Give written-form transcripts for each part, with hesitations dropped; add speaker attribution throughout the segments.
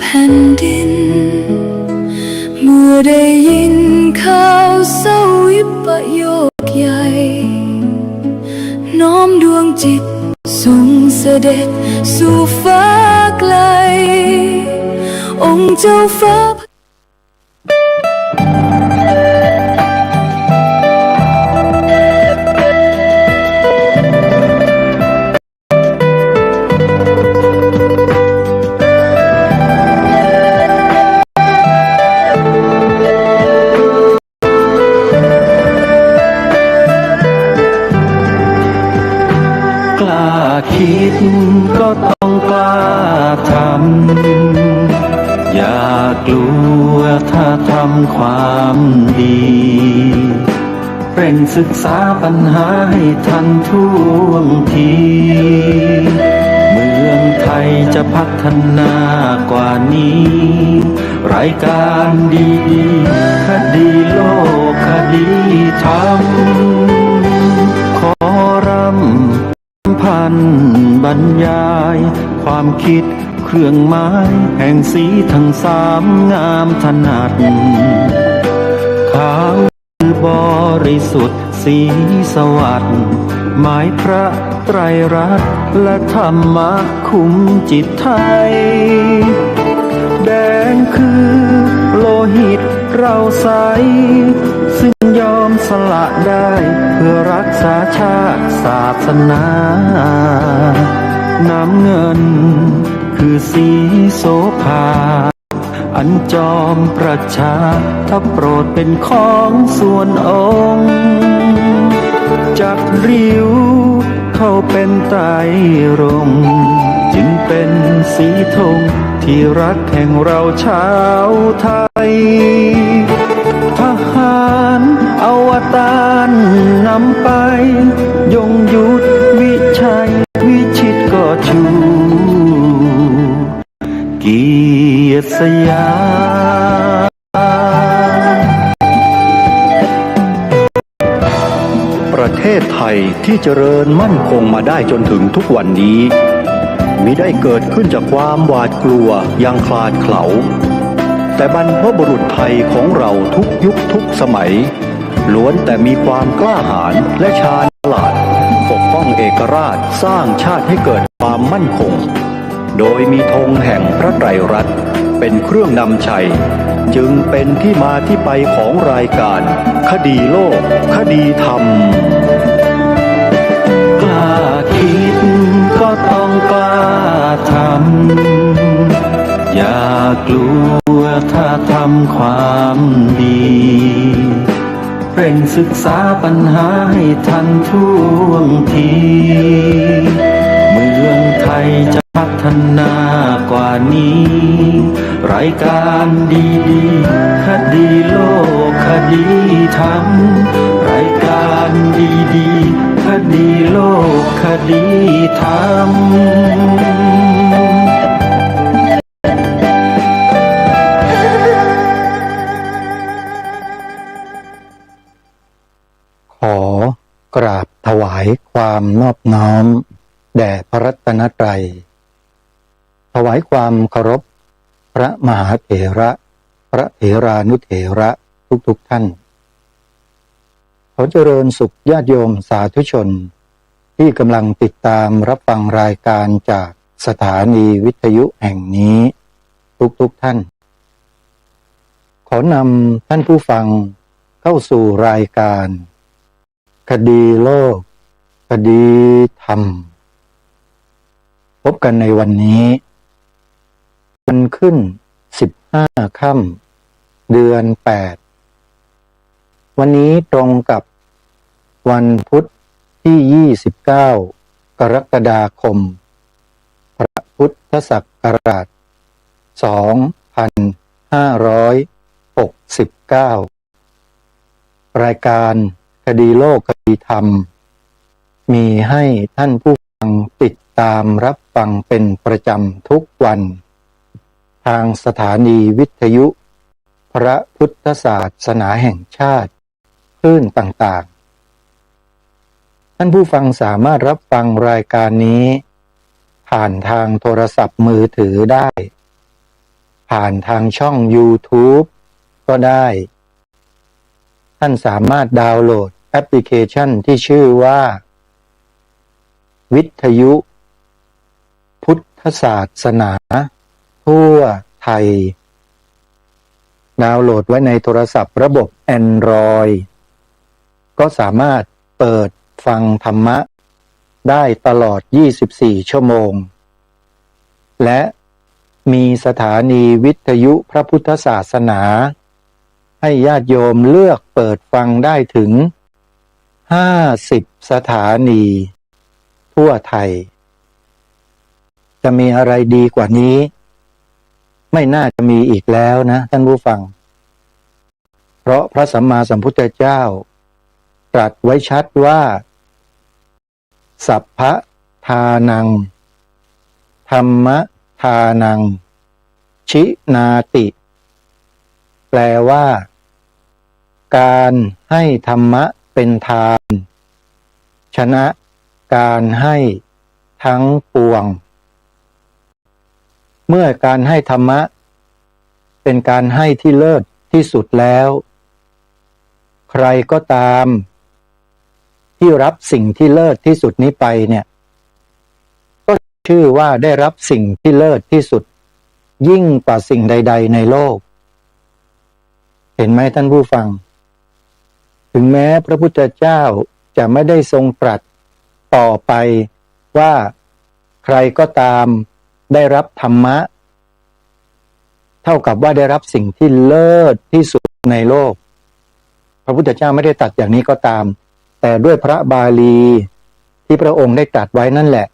Speaker 1: ผ่นดินเมื่อได้ยินข่าวเศร้าวิปโยคใหญ่น้อมดวงจิตทรงเสด็จสู่ฟ้าไกลองค์เจ้าฟ้า
Speaker 2: กล้าคิดก็ต้องกล้าทำอย่ากลัวถ้าทำความดีเร่งศึกษาปัญหาให้ทันท่วงทีเมืองไทยจะพัฒนากว่านี้รายการดีๆคดีโลกคดีธรรมขอรำพันบรรยายความคิดเครื่องหมายแห่งสีทั้งสามงามถนัดขาวคือบริสุทธิ์สีสวัสดิ์หมายพระไตรรัตน์และธรรมะคุมจิตไทยแดงคือโลหิตเราใสซึ่งยอมสละได้เพื่อรักษาชาติศาสนาน้ำเงินคือสีโสภาอันจอมประชาถ้าโปรดเป็นของส่วนองค์จากริ้วเข้าเป็นไตรรงค์จึงเป็นสีธงที่รักแห่งเราชาวไทยทหารอวตารนำไปยงยุทธวิชัยวิชิตก็ชูเกียรติสยาม
Speaker 3: ประเทศไทยที่เจริญมั่นคงมาได้จนถึงทุกวันนี้มิได้เกิดขึ้นจากความหวาดกลัวอย่างคลาดเขลาแต่บรรพบุรุษไทยของเราทุกยุคทุกสมัยล้วนแต่มีความกล้าหาญและชาญฉลาดปกป้องเอกราชสร้างชาติให้เกิดความมั่นคงโดยมีธงแห่งพระไตรรัตน์เป็นเครื่องนำชัยจึงเป็นที่มาที่ไปของรายการคดีโลกคดีธรรม
Speaker 2: กล้าคิดก็ต้องกล้าทำอย่ากลัวถ้าทำความดีเร่งศึกษาปัญหาให้ทันท่วงทีเมืองไทยจะพัฒนากว่านี้รายการดีๆคดีโลกคดีธรรมรายการดีๆคดีโลกคดีธรรม
Speaker 4: ขอกราบถวายความนอบน้อมแด่พระรัตนตรัยถวายความเคารพพระมหาเถระพระเถรานุเถระทุกท่านขอเจริญสุขญาติโยมสาธุชนที่กำลังติดตามรับฟังรายการจากสถานีวิทยุแห่งนี้ทุกท่านขอนำท่านผู้ฟังเข้าสู่รายการคดีโลกคดีธรรมพบกันในวันนี้วันขึ้น15 ค่ำเดือน8วันนี้ตรงกับวันพุธที่29กรกฎาคมพระพุทธศักราช2569รายการคดีโลกคดีธรรมมีให้ท่านผู้ฟังติดตามรับฟังเป็นประจำทุกวันทางสถานีวิทยุพระพุทธศาสนาแห่งชาติคลื่นต่างๆท่านผู้ฟังสามารถรับฟังรายการนี้ผ่านทางโทรศัพท์มือถือได้ ผ่านทางช่อง YouTube ก็ได้ ท่านสามารถดาวน์โหลดแอปพลิเคชันที่ชื่อว่าวิทยุพุทธศาสนาทั่วไทยดาวน์โหลดไว้ในโทรศัพท์ระบบ Android ก็สามารถเปิดฟังธรรมะได้ตลอด24ชั่วโมงและมีสถานีวิทยุพระพุทธศาสนาให้ญาติโยมเลือกเปิดฟังได้ถึง50สถานีทั่วไทยจะมีอะไรดีกว่านี้ไม่น่าจะมีอีกแล้วนะท่านผู้ฟังเพราะพระสัมมาสัมพุทธเจ้าตรัสไว้ชัดว่าสัพพะทานังธรรมทานังชินาติแปลว่าการให้ธรรมะเป็นทานชนะการให้ทั้งปวงเมื่อการให้ธรรมะเป็นการให้ที่เลิศที่สุดแล้วใครก็ตามที่รับสิ่งที่เลิศที่สุดนี้ไปเนี่ยก็ชื่อว่าได้รับสิ่งที่เลิศที่สุดยิ่งกว่าสิ่งใดๆในโลกเห็นไหมท่านผู้ฟังถึงแม้พระพุทธเจ้าจะไม่ได้ทรงตรัสต่อไปว่าใครก็ตามได้รับธรรมะเท่ากับว่าได้รับสิ่งที่เลิศที่สุดในโลกพระพุทธเจ้าไม่ได้ตรัสอย่างนี้ก็ตามแต่ด้วยพระบาลีที่พระองค์ได้ตรัสไว้นั่นแหละ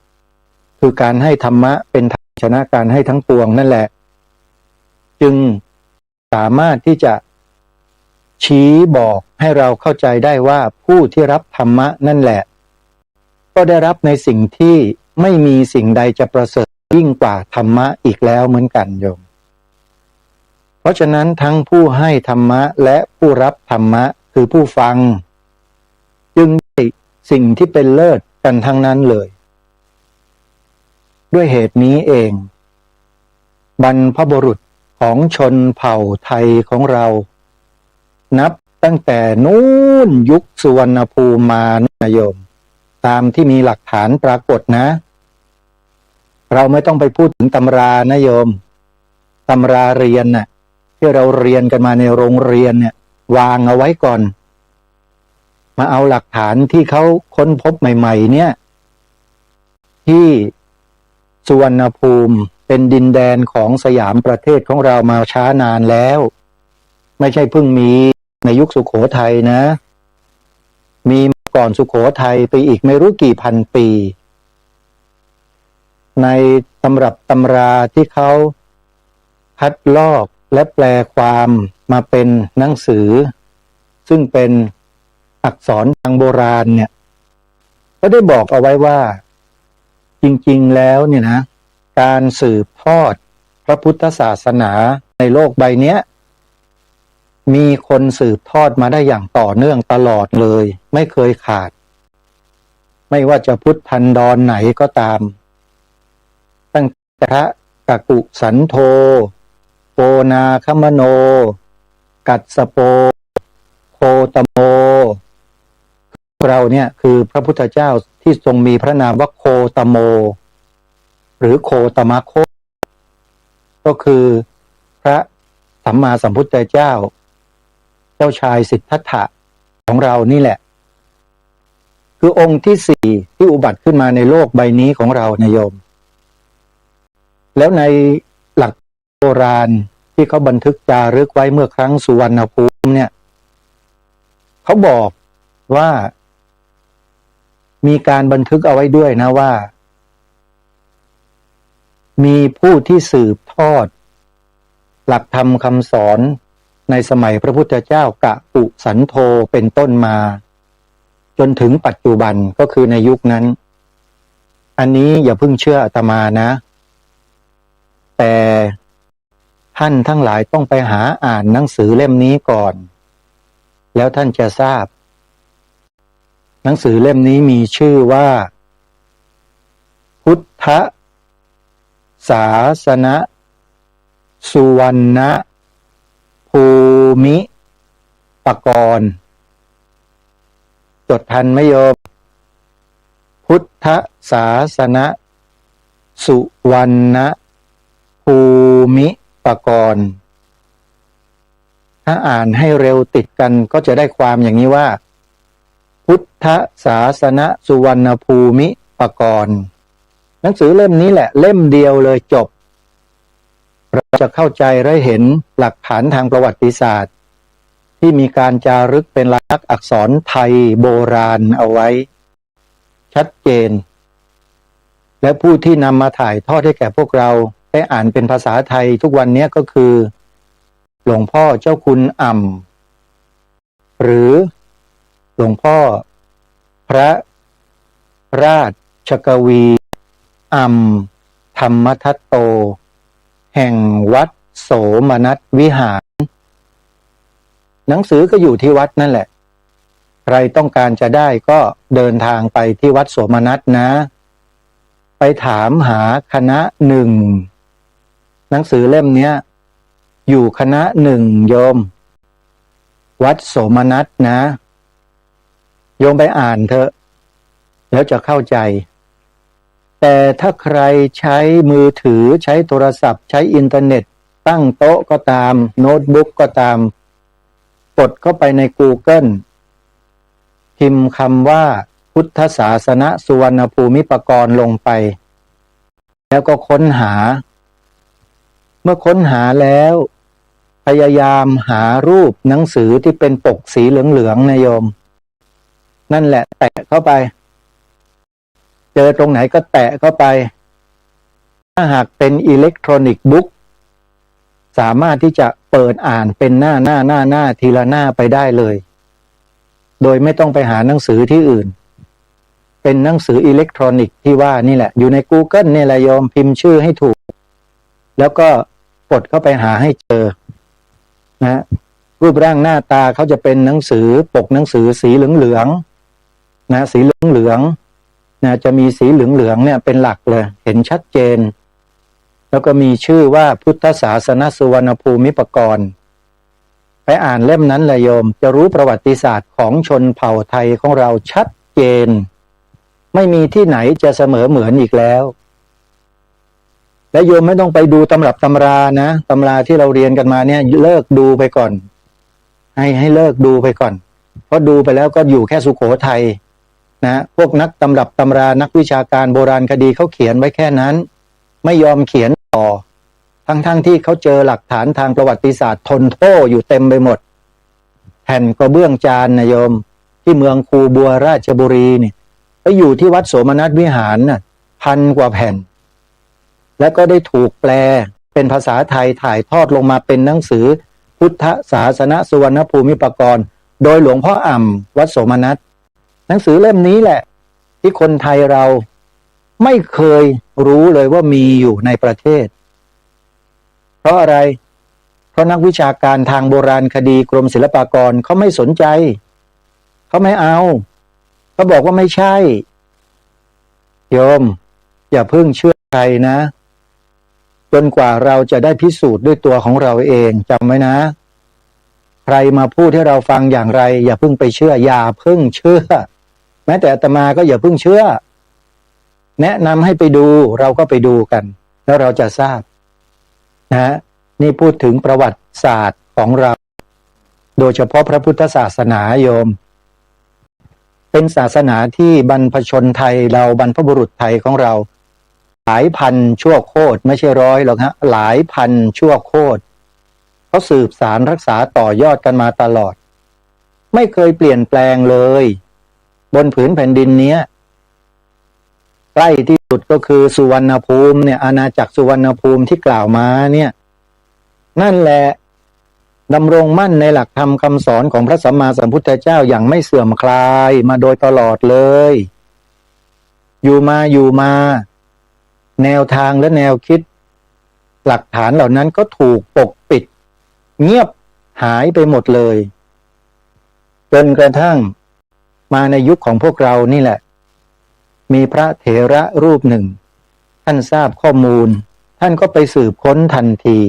Speaker 4: คือการให้ธรรมะเป็นธรรมชนะการให้ทั้งปวงนั่นแหละจึงสามารถที่จะชี้บอกให้เราเข้าใจได้ว่าผู้ที่รับธรรมะนั่นแหละก็ได้รับในสิ่งที่ไม่มีสิ่งใดจะประเสริฐยิ่งกว่าธรรมะอีกแล้วเหมือนกันโยมเพราะฉะนั้นทั้งผู้ให้ธรรมะและผู้รับธรรมะคือผู้ฟังจึงได้สิ่งที่เป็นเลิศกันทั้งนั้นเลยด้วยเหตุนี้เองบรรพบุรุษของชนเผ่าไทยของเรานับตั้งแต่นู้นยุคสุวรรณภูมิมานะโยมตามที่มีหลักฐานปรากฏนะเราไม่ต้องไปพูดถึงตำรานะโยมตำราเรียนน่ะที่เราเรียนกันมาในโรงเรียนเนี่ยวางเอาไว้ก่อนมาเอาหลักฐานที่เขาค้นพบใหม่ๆเนี่ยที่สุวรรณภูมิเป็นดินแดนของสยามประเทศของเรามาช้านานแล้วไม่ใช่เพิ่งมีในยุคสุโขทัยนะมีก่อนสุโขทัยไปอีกไม่รู้กี่พันปีในตำรับตำราที่เขาคัดลอกและแปลความมาเป็นหนังสือซึ่งเป็นอักษรทางโบราณเนี่ยก็ได้บอกเอาไว้ว่าจริงๆแล้วเนี่ยนะการสืบทอดพระพุทธศาสนาในโลกใบนี้มีคนสืบทอดมาได้อย่างต่อเนื่องตลอดเลยไม่เคยขาดไม่ว่าจะพุทธันดรไหนก็ตามตั้งแต่พระกักุสันโธโปนาคมโนกัสสโปโคตโมเราเนี่ยคือพระพุทธเจ้าที่ทรงมีพระนามว่าโคตโมหรือโคตมะโคก็คือพระสัมมาสัมพุทธเจ้าเจ้าชายสิทธัตถะของเรานี่แหละคือองค์ที่สี่ที่อุบัติขึ้นมาในโลกใบนี้ของเรานะโยมแล้วในหลักโบราณที่เขาบันทึกจารึกไว้เมื่อครั้งสุวรรณภูมิเนี่ยเขาบอกว่ามีการบันทึกเอาไว้ด้วยนะว่ามีผู้ที่สืบทอดหลักธรรมคำสอนในสมัยพระพุทธเจ้ากะปุสันโธเป็นต้นมาจนถึงปัจจุบันก็คือในยุคนั้นอันนี้อย่าเพิ่งเชื่ออาตมานะแต่ท่านทั้งหลายต้องไปหาอ่านหนังสือเล่มนี้ก่อนแล้วท่านจะทราบหนังสือเล่มนี้มีชื่อว่าพุทธศาสน สุวรรณภูมิปกรณ์จดทันไหมโยมพุทธศาสนสุวรรณภูมิปกรณ์ถ้าอ่านให้เร็วติดกันก็จะได้ความอย่างนี้ว่าพุทธศาสนสุวรรณภูมิปกรณ์หนังสือเล่มนี้แหละเล่มเดียวเลยจบเราจะเข้าใจและเห็นหลักฐานทางประวัติศาสตร์ที่มีการจารึกเป็นลายลักษณ์อักษรไทยโบราณเอาไว้ชัดเจนและผู้ที่นำมาถ่ายทอดให้แก่พวกเราได้อ่านเป็นภาษาไทยทุกวันนี้ก็คือหลวงพ่อเจ้าคุณอ่ำหรือหลวงพ่อพระราชกวีอ่ำธรรมทัตโตแห่งวัดโสมนัสวิหารหนังสือก็อยู่ที่วัดนั่นแหละใครต้องการจะได้ก็เดินทางไปที่วัดโสมนัสนะไปถามหาคณะหนึ่งหนังสือเล่มนี้อยู่คณะหนึ่งโยมวัดโสมนัสนะโยมไปอ่านเถอะแล้วจะเข้าใจแต่ถ้าใครใช้มือถือใช้โทรศัพท์ใช้อินเทอร์เน็ตตั้งโต๊ะก็ตามโน้ตบุ๊กก็ตามกดเข้าไปใน Google พิมพ์คำว่าพุทธศาสนสุวรรณภูมิปกรณ์ลงไปแล้วก็ค้นหาเมื่อค้นหาแล้วพยายามหารูปหนังสือที่เป็นปกสีเหลืองๆนะโยมนั่นแหละแตะเข้าไปเจอตรงไหนก็แตะเข้าไปถ้าหากเป็นอิเล็กทรอนิกส์บุ๊กสามารถที่จะเปิดอ่านเป็นหน้าทีละหน้าไปได้เลยโดยไม่ต้องไปหาหนังสือที่อื่นเป็นหนังสืออิเล็กทรอนิกส์ที่ว่านี่แหละอยู่ใน Google เนี่ยแหละโยมพิมพ์ชื่อให้ถูกแล้วก็กดเข้าไปหาให้เจอนะรูปร่างหน้าตาเขาจะเป็นหนังสือปกหนังสือสีเหลืองๆนะสีเหลืองๆนะจะมีสีเหลืองๆเนี่ยเป็นหลักเลยเห็นชัดเจนแล้วก็มีชื่อว่าพุทธศาสนสุวรรณภูมิปกรณ์ไปอ่านเล่มนั้นเลยโยมจะรู้ประวัติศาสตร์ของชนเผ่าไทยของเราชัดเจนไม่มีที่ไหนจะเสมอเหมือนอีกแล้วและโยมไม่ต้องไปดูตำรับตำรานะตำราที่เราเรียนกันมาเนี่ยเลิกดูไปก่อนให้เลิกดูไปก่อนเพราะดูไปแล้วก็อยู่แค่สุโขทัยนะพวกนักตำรับตำรานักวิชาการโบราณคดีเขาเขียนไว้แค่นั้นไม่ยอมเขียนต่อทั้งที่เขาเจอหลักฐานทางประวัติศาสตร์ทนโทอยู่เต็มไปหมดแผ่นกระเบื้องจานนะโยมที่เมืองคูบัวราชบุรีเนี่ยไปอยู่ที่วัดโสมนัสวิหารน่ะ1,000 กว่าแผ่นแล้วก็ได้ถูกแปลเป็นภาษาไทยถ่ายทอดลงมาเป็นหนังสือพุทธศาสนสุวรรณภูมิปกรณ์โดยหลวงพ่ออ่ำวัดโสมนัสหนังสือเล่มนี้แหละที่คนไทยเราไม่เคยรู้เลยว่ามีอยู่ในประเทศเพราะอะไรเพราะนักวิชาการทางโบราณคดีกรมศิลปากรเขาไม่สนใจเขาไม่เอาเขาบอกว่าไม่ใช่โยมอย่าเพิ่งเชื่อใครนะจนกว่าเราจะได้พิสูจน์ด้วยตัวของเราเองจำไว้นะใครมาพูดให้เราฟังอย่างไรอย่าเพิ่งไปเชื่ออย่าเพิ่งเชื่อแม้แต่อาตมาก็อย่าเพิ่งเชื่อแนะนำให้ไปดูเราก็ไปดูกันแล้วเราจะทราบนะนี่พูดถึงประวัติศาสตร์ของเราโดยเฉพาะพระพุทธศาสนาโยมเป็นศาสนาที่บรรพชนไทยเราบรรพบุรุษไทยของเราหลายพันชั่วโคตรไม่ใช่ร้อยหรอกฮะหลายพันชั่วโคตรเขาสืบสารรักษาต่อยอดกันมาตลอดไม่เคยเปลี่ยนแปลงเลยบนผืนแผ่นดินเนี้ยใกล้ที่สุดก็คือสุวรรณภูมิเนี่ยอาณาจักรสุวรรณภูมิที่กล่าวมาเนี่ยนั่นแหละดำรงมั่นในหลักธรรมคำสอนของพระสัมมาสัมพุทธเจ้าอย่างไม่เสื่อมคลายมาโดยตลอดเลยอยู่มาแนวทางและแนวคิดหลักฐานเหล่านั้นก็ถูกปกปิดเงียบหายไปหมดเลยจนกระทั่งมาในยุคของพวกเรานี่แหละมีพระเถระรูปหนึ่งท่านทราบข้อมูลท่านก็ไปสืบค้นทันที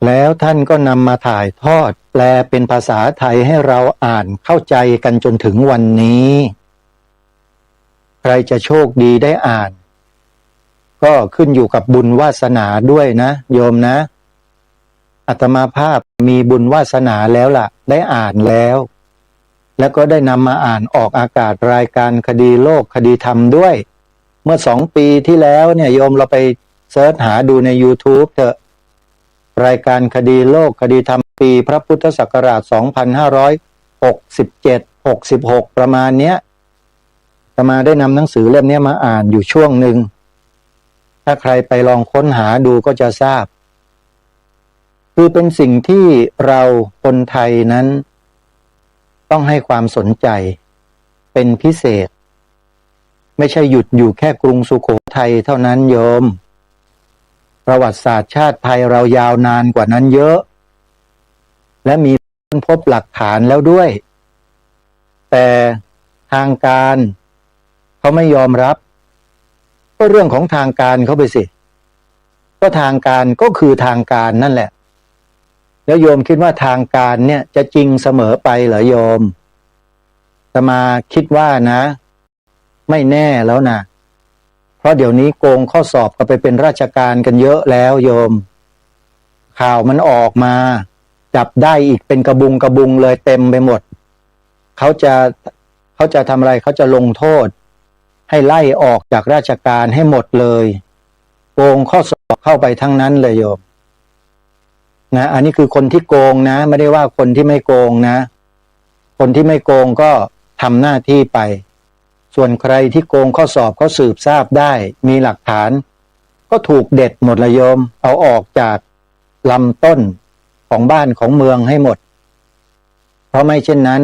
Speaker 4: แล้วท่านก็นำมาถ่ายทอดแปลเป็นภาษาไทยให้เราอ่านเข้าใจกันจนถึงวันนี้ ใครจะโชคดีได้อ่าน ก็ขึ้นอยู่กับบุญวาสนาด้วยนะโยมนะอาตมาภาพมีบุญวาสนาแล้วล่ะได้อ่านแล้วก็ได้นำมาอ่านออกอากาศรายการคดีโลกคดีธรรมด้วยเมื่อ2 ปีที่แล้วเนี่ยโยมเราไปเสิร์ชหาดูใน YouTube เถอะรายการคดีโลกคดีธรรมปีพระพุทธศักราช2567 66ประมาณเนี้ยอาตมาได้นำหนังสือเล่มนี้มาอ่านอยู่ช่วงหนึ่งถ้าใครไปลองค้นหาดูก็จะทราบคือเป็นสิ่งที่เราคนไทยนั้นต้องให้ความสนใจเป็นพิเศษไม่ใช่หยุดอยู่แค่กรุงสุโขทัยเท่านั้นโยมประวัติศาสตร์ชาติไทยเรายาวนานกว่านั้นเยอะและมีค้นพบหลักฐานแล้วด้วยแต่ทางการเขาไม่ยอมรับก็เรื่องของทางการเขาไปสิก็ทางการก็คือทางการนั่นแหละแล้วโยมคิดว่าทางการเนี่ยจะจริงเสมอไปเหรอโยมอาตมาคิดว่านะไม่แน่แล้วนะเพราะเดี๋ยวนี้โกงข้อสอบก็ไปเป็นราชการกันเยอะแล้วโยมข่าวมันออกมาจับได้อีกเป็นกระบุงเลยเต็มไปหมดเขาจะทำอะไรเขาจะลงโทษให้ไล่ออกจากราชการให้หมดเลยโกงข้อสอบเข้าไปทั้งนั้นเลยโยมนะอันนี้คือคนที่โกงนะไม่ได้ว่าคนที่ไม่โกงนะคนที่ไม่โกงก็ทำหน้าที่ไปส่วนใครที่โกงข้อสอบเขาสืบทราบได้มีหลักฐานก็ถูกเด็ดหมดละโยมเอาออกจากลำต้นของบ้านของเมืองให้หมดเพราะไม่เช่นนั้น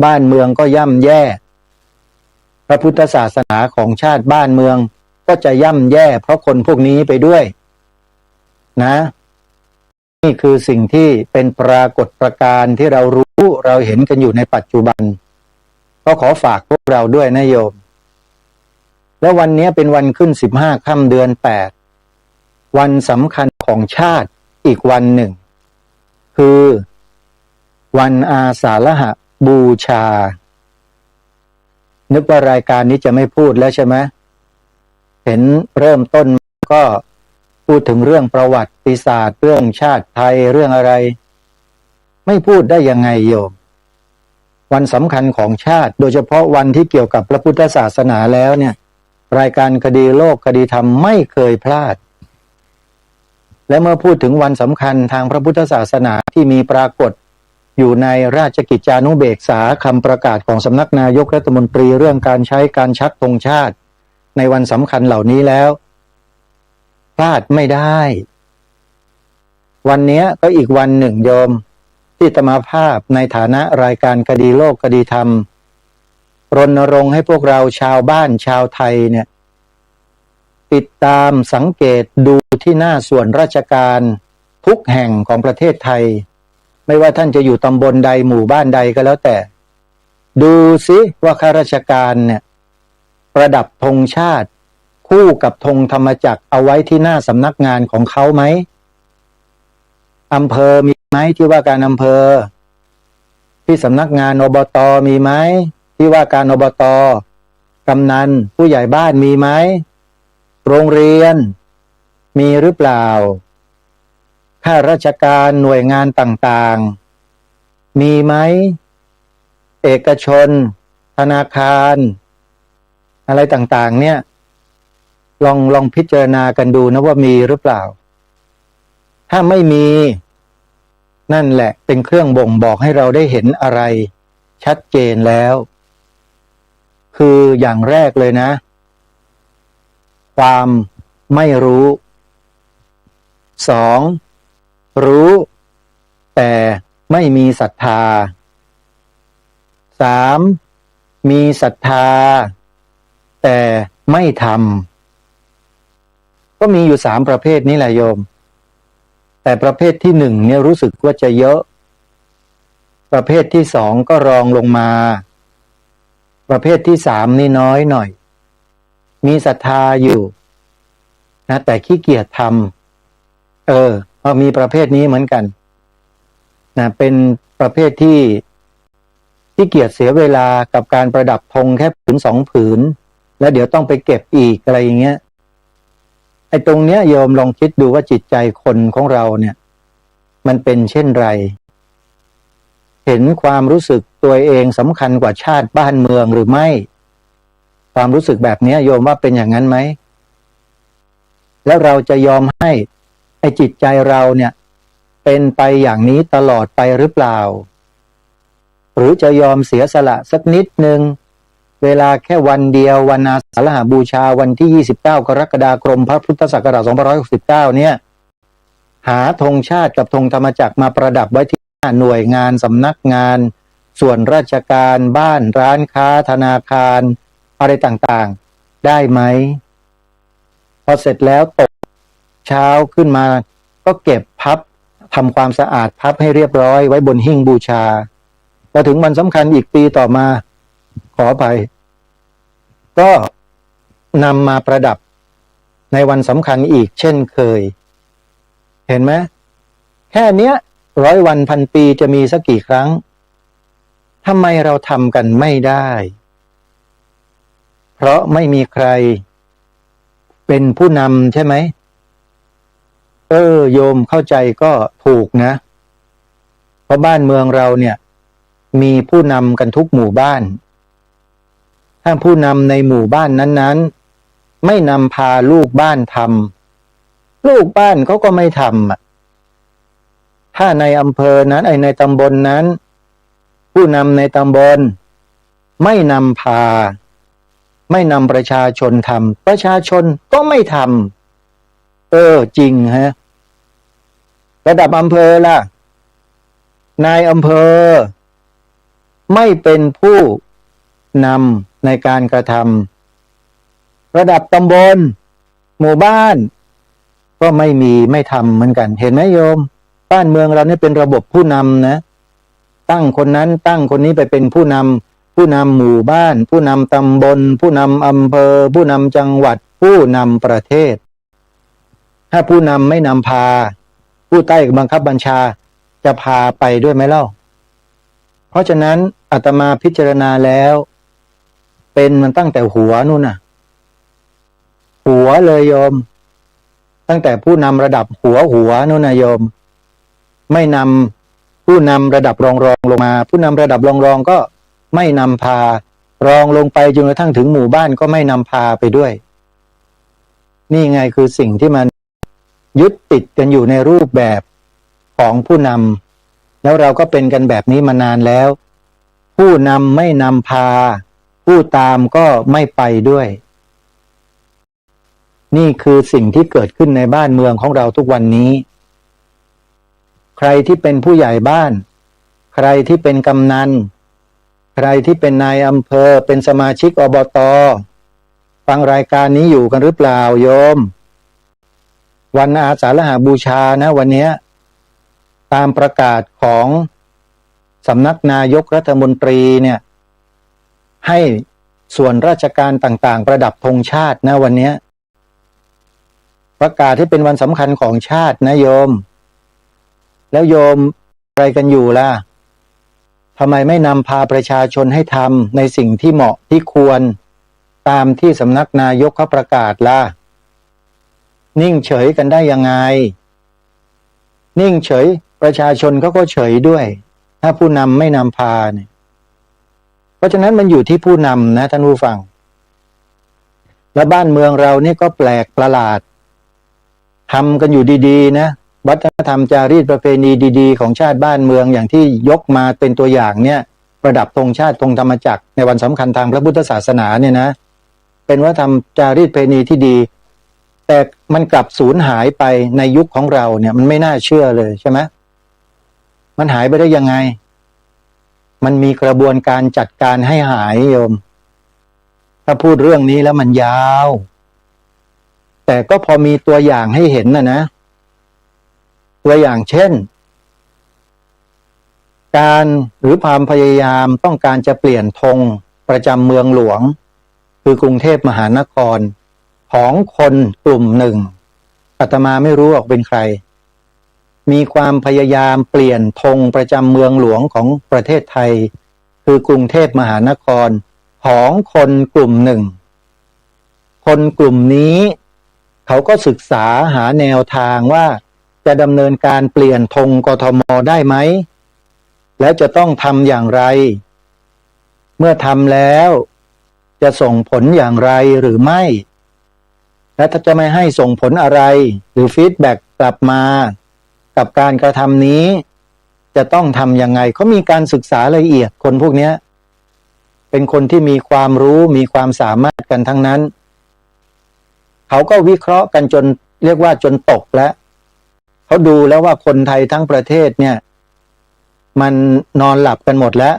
Speaker 4: บ้านเมืองก็ย่ำแย่พระพุทธศาสนาของชาติบ้านเมืองก็จะย่ำแย่เพราะคนพวกนี้ไปด้วยนะนี่คือสิ่งที่เป็นปรากฏการณ์ที่เรารู้เราเห็นกันอยู่ในปัจจุบันก็ขอฝากพวกเราด้วยนะโยมแล้ววันนี้เป็นวันขึ้น15 ค่ำเดือน8วันสำคัญของชาติอีกวันหนึ่งคือวันอาสาฬหบูชานึกว่ารายการนี้จะไม่พูดแล้วใช่ไหมเห็นเริ่มต้นก็พูดถึงเรื่องประวัติศาสตร์เรื่องชาติไทยเรื่องอะไรไม่พูดได้ยังไงโยมวันสำคัญของชาติโดยเฉพาะวันที่เกี่ยวกับพระพุทธศาสนาแล้วเนี่ยรายการคดีโลกคดีธรรมไม่เคยพลาดและเมื่อพูดถึงวันสำคัญทางพระพุทธศาสนาที่มีปรากฏอยู่ในราชกิจจานุเบกษาคำประกาศของสำนักนายกรัฐมนตรีเรื่องการใช้การชักธงชาติในวันสำคัญเหล่านี้แล้วพลาดไม่ได้วันนี้ก็อีกวันหนึ่งโยมที่อาตมาภาพในฐานะรายการคดีโลกคดีธรรมรณรงค์ให้พวกเราชาวบ้านชาวไทยเนี่ยติดตามสังเกตดูที่หน้าส่วนราชการทุกแห่งของประเทศไทยไม่ว่าท่านจะอยู่ตำบลใดหมู่บ้านใดก็แล้วแต่ดูสิว่าข้าราชการเนี่ยประดับธงชาติคู่กับธงธรรมจักรเอาไว้ที่หน้าสำนักงานของเขาไหมอำเภอมีไหมที่ว่าการอำเภอที่สำนักงานอบต.มีไหมที่ว่าการอบต.กำนันผู้ใหญ่บ้านมีไหมโรงเรียนมีหรือเปล่าข้าราชการหน่วยงานต่างๆมีไหมเอกชนธนาคารอะไรต่างๆเนี่ยลองพิจารณากันดูนะว่ามีหรือเปล่าถ้าไม่มีนั่นแหละเป็นเครื่องบ่งบอกให้เราได้เห็นอะไรชัดเจนแล้วคืออย่างแรกเลยนะความไม่รู้2รู้แต่ไม่มีศรัทธา3มีศรัทธาแต่ไม่ทำก็มีอยู่3ประเภทนี้แหละโยมแต่ประเภทที่1เนี่ยรู้สึกว่าจะเยอะประเภทที่2ก็รองลงมาประเภทที่3นี่น้อยหน่อยมีศรัทธาอยู่นะแต่ขี้เกียจทำ มีประเภทนี้เหมือนกันนะเป็นประเภทที่เกียจเสียเวลากับการประดับธงแค่ผืนสองผืนแล้วเดี๋ยวต้องไปเก็บอีกอะไรอย่างเงี้ยไอ้ตรงเนี้ยโยมลองคิดดูว่าจิตใจคนของเราเนี่ยมันเป็นเช่นไรเห็นความรู้สึกตัวเองสำคัญกว่าชาติบ้านเมืองหรือไม่ความรู้สึกแบบนี้โยมว่าเป็นอย่างนั้นไหมแล้วเราจะยอมให้ไอ้จิตใจเราเนี่ยเป็นไปอย่างนี้ตลอดไปหรือเปล่าหรือจะยอมเสียสละสักนิดนึงเวลาแค่วันเดียววันอาสาฬหบูชาวันที่29กรกฎาคมพระพุทธศักราช2569เนี่ยหาธงชาติกับธงธรรมจักรมาประดับไว้ที่หน่วยงานสำนักงานส่วนราชการบ้านร้านค้าธนาคารอะไรต่างๆได้ไหมพอเสร็จแล้วตกเช้าขึ้นมาก็เก็บพับทำความสะอาดพับให้เรียบร้อยไว้บนหิ้งบูชาพอถึงวันสำคัญอีกปีต่อมาขออภัยก็นำมาประดับในวันสำคัญอีกเช่นเคยเห็นไหมแค่เนี้ย100 วันพันปีจะมีสักกี่ครั้งทำไมเราทำกันไม่ได้เพราะไม่มีใครเป็นผู้นำใช่ไหมโยมเข้าใจก็ถูกนะเพราะบ้านเมืองเราเนี่ยมีผู้นำกันทุกหมู่บ้านถ้าผู้นำในหมู่บ้านนั้นๆไม่นำพาลูกบ้านทำลูกบ้านเขาก็ไม่ทำถ้าในอำเภอนั้นในตำบลนั้นผู้นำในตำบลไม่นำพาไม่นำประชาชนทำประชาชนก็ไม่ทำจริงฮะระดับอำเภอล่ะนายอำเภอไม่เป็นผู้นำในการกระทำระดับตำบลหมู่บ้านก็ไม่ทำเหมือนกันเห็นไหมโยมบ้านเมืองเราเนี่ยเป็นระบบผู้นำนะตั้งคนนั้นตั้งคนนี้ไปเป็นผู้นำหมู่บ้านผู้นำตำบลผู้นำอำเภอผู้นำจังหวัดผู้นำประเทศถ้าผู้นำไม่นำพาผู้ใต้บังคับบัญชาจะพาไปด้วยไหมเล่าเพราะฉะนั้นอาตมาพิจารณาแล้วเป็นมันตั้งแต่หัวนู่นน่ะหัวเลยโยมตั้งแต่ผู้นำระดับหัวนู่นน่ะโยมไม่นำผู้นำระดับรองลงมาผู้นำระดับรองก็ไม่นำพารองลงไปจนกระทั่งถึงหมู่บ้านก็ไม่นำพาไปด้วยนี่ไงคือสิ่งที่มันยึดติดกันอยู่ในรูปแบบของผู้นำแล้วเราก็เป็นกันแบบนี้มานานแล้วผู้นำไม่นำพาผู้ตามก็ไม่ไปด้วยนี่คือสิ่งที่เกิดขึ้นในบ้านเมืองของเราทุกวันนี้ใครที่เป็นผู้ใหญ่บ้านใครที่เป็นกำนันใครที่เป็นนายอำเภอเป็นสมาชิกอบต.ฟังรายการนี้อยู่กันหรือเปล่าโยมวันอาสาฬหบูชานะวันนี้ตามประกาศของสำนักนายกรัฐมนตรีเนี่ยให้ส่วนราชการต่างๆประดับธงชาตินะวันนี้ประกาศให้เป็นวันสำคัญของชาตินะโยมแล้วโยมอะไรกันอยู่ล่ะทำไมไม่นำพาประชาชนให้ทำในสิ่งที่เหมาะที่ควรตามที่สำนักนายกเขาประกาศล่ะนิ่งเฉยกันได้ยังไงนิ่งเฉยประชาชนเขาก็เฉยด้วยถ้าผู้นำไม่นำพาเนี่ยเพราะฉะนั้นมันอยู่ที่ผู้นำนะท่านผู้ฟังและบ้านเมืองเรานี่ก็แปลกประหลาดทำกันอยู่ดีๆนะวัฒนธรรมจารีตประเพณีดีๆของชาติบ้านเมืองอย่างที่ยกมาเป็นตัวอย่างเนี่ยประดับธงชาติธงธรรมจักรในวันสำคัญทางพระพุทธศาสนาเนี่ยนะเป็นวัฒนธรรมจารีตประเพณีที่ดีแต่มันกลับสูญหายไปในยุคของเราเนี่ยมันไม่น่าเชื่อเลยใช่ไหมมันหายไปได้ยังไงมันมีกระบวนการจัดการให้หายโยมถ้าพูดเรื่องนี้แล้วมันยาวแต่ก็พอมีตัวอย่างให้เห็นนะตัวอย่างเช่นการหรือความพยายามต้องการจะเปลี่ยนธงประจำเมืองหลวงคือกรุงเทพมหานครของคนกลุ่มหนึ่งอาตมาไม่รู้หรอกเป็นใคร มีความพยายามเปลี่ยนธงประจำเมืองหลวงของประเทศไทยคือกรุงเทพมหานครของคนกลุ่มหนึ่งคนกลุ่มนี้เขาก็ศึกษาหาแนวทางว่าจะดำเนินการเปลี่ยนธงกทมได้ไหมและจะต้องทำอย่างไรเมื่อทำแล้วจะส่งผลอย่างไรหรือไม่และถ้าจะไม่ให้ส่งผลอะไรหรือฟีดแบ็กกลับมากับการกระทำนี้จะต้องทำยังไงเขามีการศึกษาละเอียดคนพวกนี้เป็นคนที่มีความรู้มีความสามารถกันทั้งนั้นเขาก็วิเคราะห์กันจนเรียกว่าจนตกแล้วเขาดูแล้วว่าคนไทยทั้งประเทศเนี่ยมันนอนหลับกันหมดแล้ว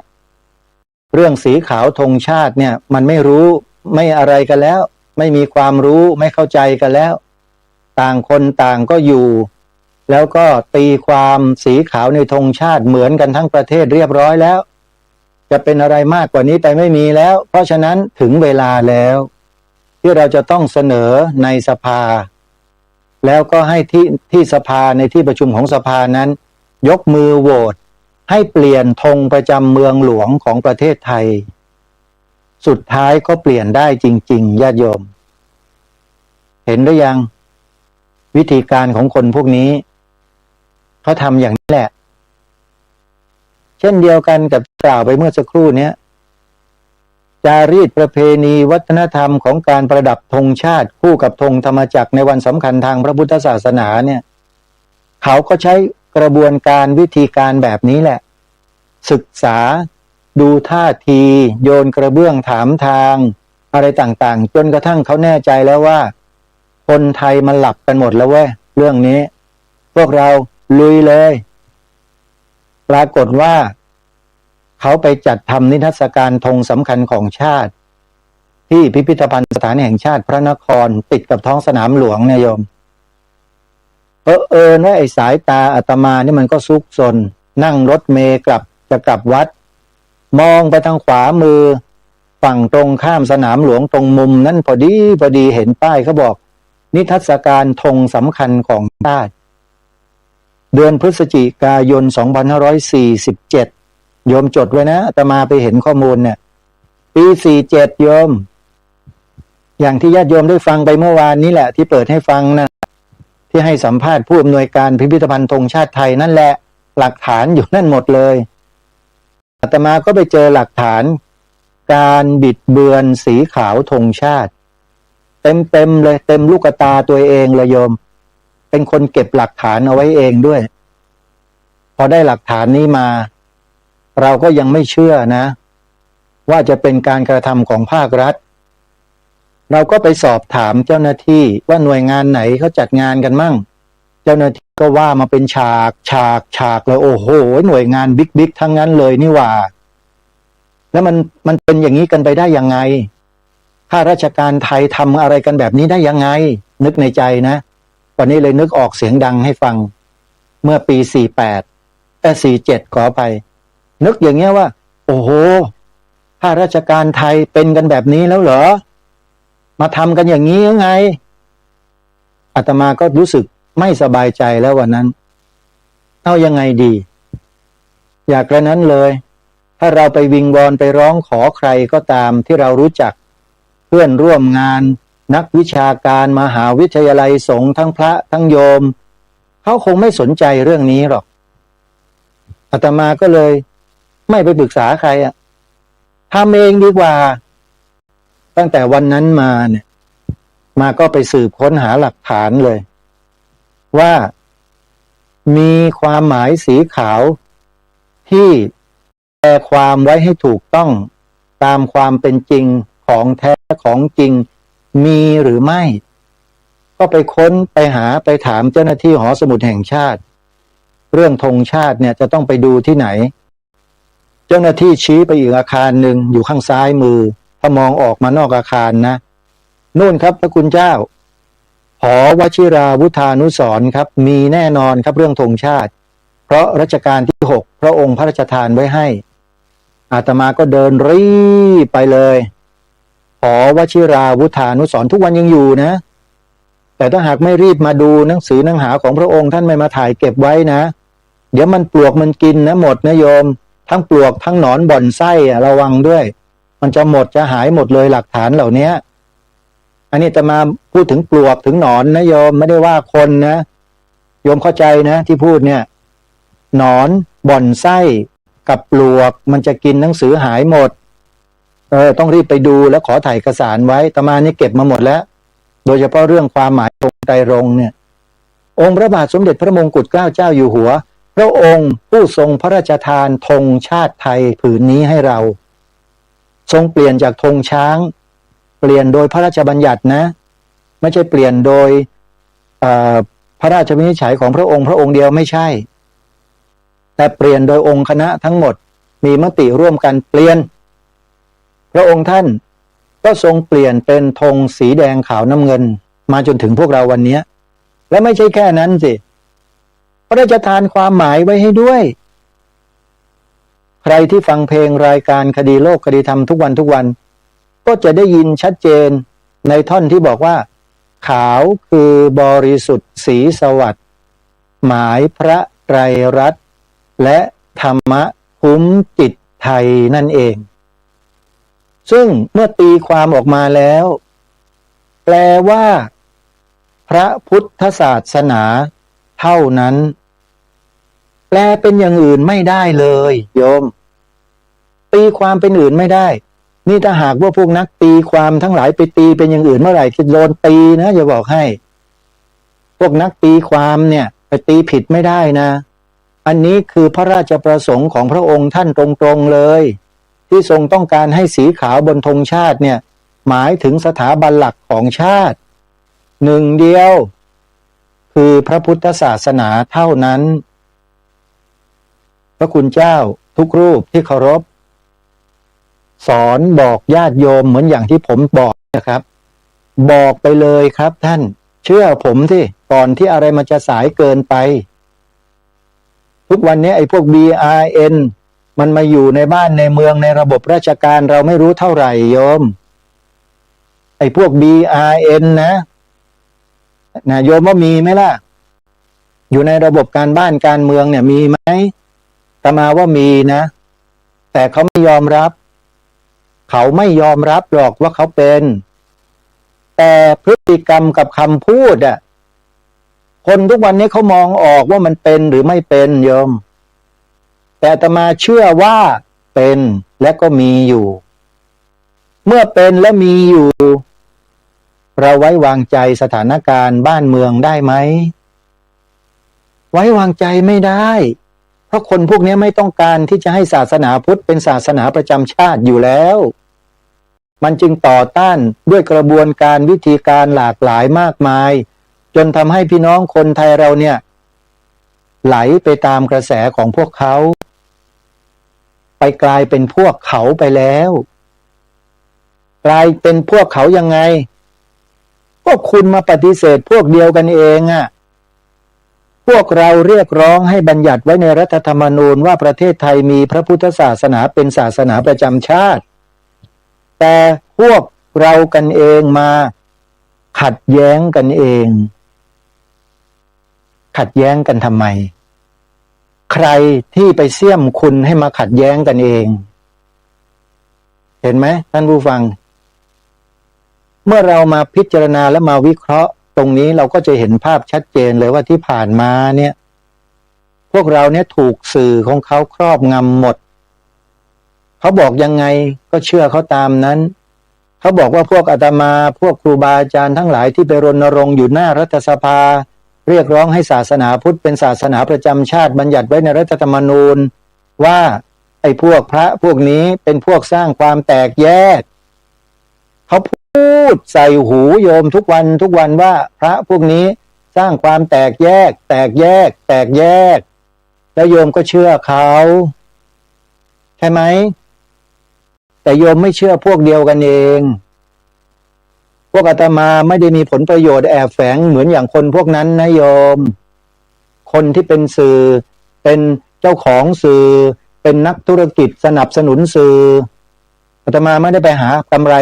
Speaker 4: เรื่องสีขาวธงชาติเนี่ยมันไม่รู้ไม่อะไรกันแล้วไม่มีความรู้ไม่เข้าใจกันแล้วต่างคนต่างก็อยู่แล้วก็ตีความสีขาวในธงชาติเหมือนกันทั้งประเทศเรียบร้อยแล้วจะเป็นอะไรมากกว่านี้ไปไม่มีแล้วเพราะฉะนั้นถึงเวลาแล้วที่เราจะต้องเสนอในสภาแล้วก็ให้ที่สภาในที่ประชุมของสภานั้นยกมือโหวตให้เปลี่ยนธงประจำเมืองหลวงของประเทศไทยสุดท้ายก็เปลี่ยนได้จริงๆญาติโยมเห็นหรือยังวิธีการของคนพวกนี้เขาทำอย่างนี้แหละเช่นเดียวกันกับกล่าวไปเมื่อสักครู่นี้จารีตประเพณีวัฒนธรรมของการประดับธงชาติคู่กับธงธรรมจักรในวันสำคัญทางพระพุทธศาสนาเนี่ยเขาก็ใช้กระบวนการวิธีการแบบนี้แหละศึกษาดูท่าทีโยนกระเบื้องถามทางอะไรต่างๆจนกระทั่งเขาแน่ใจแล้วว่าคนไทยมันหลับกันหมดแล้วเว้ยเรื่องนี้พวกเราลุยเลยปรากฏว่าเขาไปจัดทำนิทรรศการธงสำคัญของชาติที่พิพิธภัณฑ์สถานแห่งชาติพระนครติดกับท้องสนามหลวงเนี่ยโยมว่าไอ้สายตาอาตมานี่มันก็ซุกซนนั่งรถเมล์จะกลับวัดมองไปทางขวามือฝั่งตรงข้ามสนามหลวงตรงมุมนั้นพอดีเห็นป้ายเขาบอกนิทรรศการธงสำคัญของชาติเดือนพฤศจิกายน 2547 โยมจดไว้นะอาตมาไปเห็นข้อมูลเนี่ยปี 47 โยมอย่างที่ญาติโยมได้ฟังไปเมื่อวานนี้แหละที่เปิดให้ฟังนะที่ให้สัมภาษณ์ผู้อำนวยการพิพิธภัณฑ์ธงชาติไทยนั่นแหละหลักฐานอยู่นั่นหมดเลยอาตมาก็ไปเจอหลักฐานการบิดเบือนสีขาวธงชาติเต็มเลยเต็มลูกตาตัวเองเลยโยมเป็นคนเก็บหลักฐานเอาไว้เองด้วยพอได้หลักฐานนี้มาเราก็ยังไม่เชื่อนะว่าจะเป็นการกระทำของภาครัฐเราก็ไปสอบถามเจ้าหน้าที่ว่าหน่วยงานไหนเขาจัดงานกันมั่งเจ้าหน้าที่ก็ว่ามาเป็นฉากเลยโอ้โหหน่วยงานบิ๊กทั้งนั้นเลยนี่ว่าแล้วมันเป็นอย่างนี้กันไปได้ยังไงข้าราชการไทยทำอะไรกันแบบนี้ได้ยังไงนึกในใจนะวันนี้เลยนึกออกเสียงดังให้ฟังเมื่อปี 47 ขอไปนึกอย่างเงี้ยว่าโอ้โหข้าราชการไทยเป็นกันแบบนี้แล้วเหรอมาทำกันอย่างนี้ยังไงอาตมาก็รู้สึกไม่สบายใจแล้ววันนั้นเอายังไงดีอยากกระนั้นเลยถ้าเราไปวิงวอนไปร้องขอใครก็ตามที่เรารู้จักเพื่อนร่วมงานนักวิชาการมหาวิทยาลัยสงฆ์ทั้งพระทั้งโยมเขาคงไม่สนใจเรื่องนี้หรอกอาตมาก็เลยไม่ไปปรึกษาใครทำเองดีกว่าตั้งแต่วันนั้นมาเนี่ยมาก็ไปสืบค้นหาหลักฐานเลยว่ามีความหมายสีขาวที่แปลความไว้ให้ถูกต้องตามความเป็นจริงของแท้ของจริงมีหรือไม่ก็ไปค้นไปหาไปถามเจ้าหน้าที่หอสมุดแห่งชาติเรื่องธงชาติเนี่ยจะต้องไปดูที่ไหนเจ้าหน้าที่ชี้ไปอีกอาคารหนึ่งอยู่ข้างซ้ายมือถ้ามองออกมานอกอาคารนะนู่นครับพระคุณเจ้าหอวชิราวุธานุสรณ์ครับมีแน่นอนครับเรื่องธงชาติเพราะรัชกาลที่ 6พระองค์พระราชทานไว้ให้อาตมาก็เดินรีบไปเลยหอวชิราวุธานุสรณ์ทุกวันยังอยู่นะ แต่ถ้าหากไม่รีบมาดูหนังสือหนังหาของพระองค์ท่านไม่มาถ่ายเก็บไว้นะเดี๋ยวมันปลวกมันกินนะหมดนะโยมทั้งปลวกทั้งหนอนบ่อนไส้ระวังด้วยมันจะหมดจะหายหมดเลยหลักฐานเหล่านี้อันนี้จะมาพูดถึงปลวกถึงหนอนนะโยมไม่ได้ว่าคนนะโยมเข้าใจนะที่พูดเนี่ยหนอนบ่อนไส้กับปลวกมันจะกินหนังสือหายหมดต้องรีบไปดูแล้วขอถ่ายเอกสารไว้อาตมานี่เก็บมาหมดแล้วโดยเฉพาะเรื่องความหมายองค์ไตรรงค์เนี่ยองค์พระบาทสมเด็จพระมงกุฎเกล้าเจ้าอยู่หัวพระองค์ผู้ทรงพระราชทานธงชาติไทยผืนนี้ให้เราทรงเปลี่ยนจากธงช้างเปลี่ยนโดยพระราชบัญญัตินะไม่ใช่เปลี่ยนโดยพระราชวินิจฉัยของพระองค์เดียวไม่ใช่แต่เปลี่ยนโดยองค์คณะทั้งหมดมีมติร่วมกันเปลี่ยนพระองค์ท่านก็ทรงเปลี่ยนเป็นธงสีแดงขาวน้ำเงินมาจนถึงพวกเราวันนี้และไม่ใช่แค่นั้นสิพระราชทานความหมายไว้ให้ด้วยใครที่ฟังเพลงรายการคดีโลกคดีธรรมทุกวันก็จะได้ยินชัดเจนในท่อนที่บอกว่าขาวคือบริสุทธิ์สีสวัสดิ์หมายพระไตรรัตน์และธรรมะคุ้มจิตไทยนั่นเองซึ่งเมื่อตีความออกมาแล้วแปลว่าพระพุทธศาสนาเท่านั้นแปลเป็นอย่างอื่นไม่ได้เลยโยมตีความเป็นอื่นไม่ได้นี่ถ้าหากว่าพวกนักตีความทั้งหลายไปตีเป็นอย่างอื่นเมื่อไหร่จะโดนตีนะจะบอกให้พวกนักตีความเนี่ยไปตีผิดไม่ได้นะอันนี้คือพระราชประสงค์ของพระองค์ท่านตรงๆเลยที่ทรงต้องการให้สีขาวบนธงชาติเนี่ยหมายถึงสถาบันหลักของชาติหนึ่งเดียวคือพระพุทธศาสนาเท่านั้นพระคุณเจ้าทุกรูปที่เคารพสอนบอกญาติโยมเหมือนอย่างที่ผมบอกนะครับบอกไปเลยครับท่านเชื่อผมที่ก่อนที่อะไรมันจะสายเกินไปทุกวันนี้ไอ้พวก BRN มันมาอยู่ในบ้านในเมืองในระบบราชการเราไม่รู้เท่าไหร่โยมไอ้พวก BRN นะโยมว่ามีไหมล่ะอยู่ในระบบการบ้านการเมืองเนี่ยมีไหมอาตมาว่ามีนะแต่เขาไม่ยอมรับหรอกว่าเขาเป็นแต่พฤติกรรมกับคำพูดอ่ะคนทุกวันนี้เขามองออกว่ามันเป็นหรือไม่เป็นโยมแต่อาตมาเชื่อว่าเป็นและก็มีอยู่เมื่อเป็นและมีอยู่เราไว้วางใจสถานการณ์บ้านเมืองได้ไหมไว้วางใจไม่ได้เพราะคนพวกนี้ไม่ต้องการที่จะให้ศาสนาพุทธเป็นศาสนาประจำชาติอยู่แล้วมันจึงต่อต้านด้วยกระบวนการวิธีการหลากหลายมากมายจนทำให้พี่น้องคนไทยเราเนี่ยไหลไปตามกระแสของพวกเขาไปกลายเป็นพวกเขาไปแล้วกลายเป็นพวกเขายังไงก็คุณมาปฏิเสธพวกเดียวกันเองอ่ะพวกเราเรียกร้องให้บัญญัติไว้ในรัฐธรรมนูญว่าประเทศไทยมีพระพุทธศาสนาเป็นศาสนาประจำชาติแต่พวกเรากันเองมาขัดแย้งกันเองขัดแย้งกันทำไมใครที่ไปเสี่ยมคุณให้มาขัดแย้งกันเองเห็นไหมท่านผู้ฟังเมื่อเรามาพิจารณาและมาวิเคราะห์ตรงนี้เราก็จะเห็นภาพชัดเจนเลยว่าที่ผ่านมาเนี่ยพวกเราเนี่ยถูกสื่อของเขาครอบงำหมดเขาบอกยังไงก็เชื่อเขาตามนั้นเขาบอกว่าพวกอาตมาพวกครูบาอาจารย์ทั้งหลายที่ไปรณรงค์อยู่หน้ารัฐสภาเรียกร้องให้ศาสนาพุทธเป็นศาสนาประจำชาติบัญญัติไว้ในรัฐธรรมนูญว่าไอ้พวกพระพวกนี้เป็นพวกสร้างความแตกแยกเขาพูดใส่หูโยมทุกวันว่าพระพวกนี้สร้างความแตกแยกแล้วโยมก็เชื่อเขาใช่ไหมแต่โยมไม่เชื่อพวกเดียวกันเองพวกอาตมาไม่ได้มีผลประโยชน์แอบแฝงเหมือนอย่างคนพวกนั้นนะโยมคนที่เป็นสื่อเป็นเจ้าของสื่อเป็นนักธุรกิจสนับสนุนสื่ออาตมาไม่ได้ไปหากำไร